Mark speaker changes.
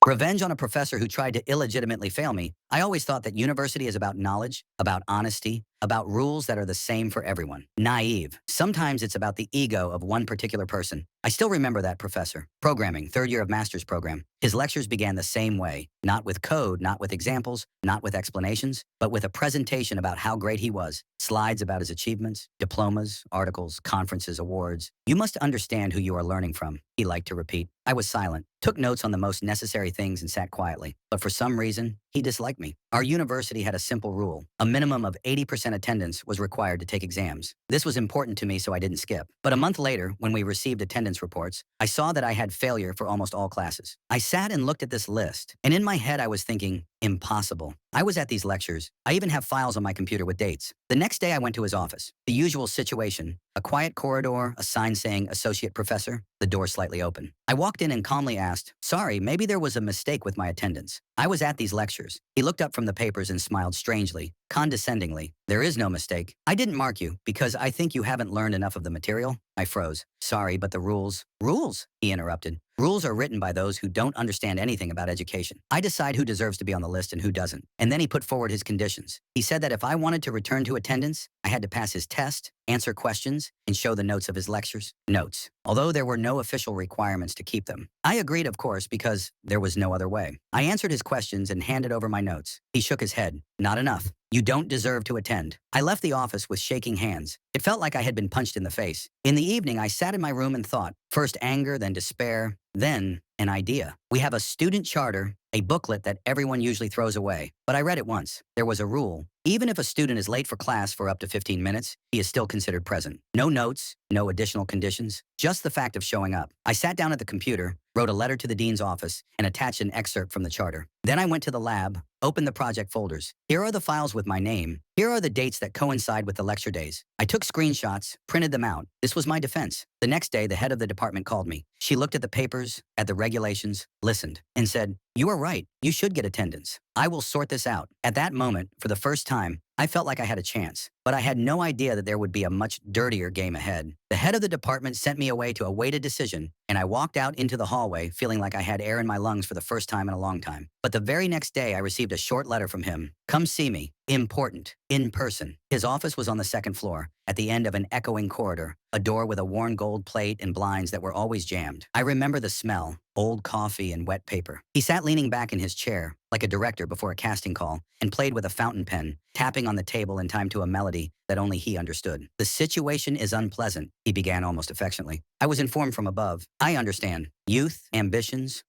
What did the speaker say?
Speaker 1: Revenge on a professor who tried to illegitimately fail me. I always thought that university is about knowledge, about honesty, about rules that are the same for everyone. Naive. Sometimes it's about the ego of one particular person. I still remember that professor. Programming, third year of master's program. His lectures began the same way. Not with code, not with examples, not with explanations, but with a presentation about how great he was. Slides about his achievements, diplomas, articles, conferences, awards. You must understand who you are learning from, he liked to repeat. I was silent, took notes on the most necessary things and sat quietly. But for some reason, he disliked me. Our university had a simple rule. A minimum of 80% attendance was required to take exams. This was important to me, so I didn't skip. But a month later, when we received attendance reports, I saw that I had failure for almost all classes. I sat and looked at this list, and in my head I was thinking, impossible. I was at these lectures. I even have files on my computer with dates. The next day I went to his office. The usual situation. A quiet corridor, a sign saying associate professor, the door slightly open. I walked in and calmly asked, sorry, maybe there was a mistake with my attendance. I was at these lectures. He looked up from the papers and smiled strangely, condescendingly. There is no mistake. I didn't mark you because I think you haven't learned enough of the material. I froze. Sorry, but the rules. Rules? He interrupted. Rules are written by those who don't understand anything about education. I decide who deserves to be on the list and who doesn't. And then he put forward his conditions. He said that if I wanted to return to attendance, I had to pass his test, answer questions, and show the notes of his lectures. Notes. Although there were no official requirements to keep them. I agreed, of course, because there was no other way. I answered his questions and handed over my notes. He shook his head. Not enough. You don't deserve to attend. I left the office with shaking hands. It felt like I had been punched in the face. In the evening, I sat in my room and thought, first anger, then despair, then an idea. We have a student charter, a booklet that everyone usually throws away. But I read it once. There was a rule. Even if a student is late for class for up to 15 minutes, he is still considered present. No notes, no additional conditions, just the fact of showing up. I sat down at the computer, wrote a letter to the dean's office, and attached an excerpt from the charter. Then I went to the lab, opened the project folders. Here are the files with my name. Here are the dates that coincide with the lecture days. I took screenshots, printed them out. This was my defense. The next day, the head of the department called me. She looked at the papers, at the regulations, listened, and said, you are right. You should get attendance. I will sort this out. At that moment, for the first time, I felt like I had a chance, but I had no idea that there would be a much dirtier game ahead. The head of the department sent me away to await a decision, and I walked out into the hallway feeling like I had air in my lungs for the first time in a long time. But the very next day, I received a short letter from him. Come see me. Important. In person. His office was on the second floor, at the end of an echoing corridor, a door with a worn gold plate and blinds that were always jammed. I remember the smell, old coffee and wet paper. He sat leaning back in his chair, like a director before a casting call, and played with a fountain pen, tapping on the table in time to a melody that only he understood. The situation is unpleasant, he began almost affectionately. I was informed from above. I understand. Youth, ambitions,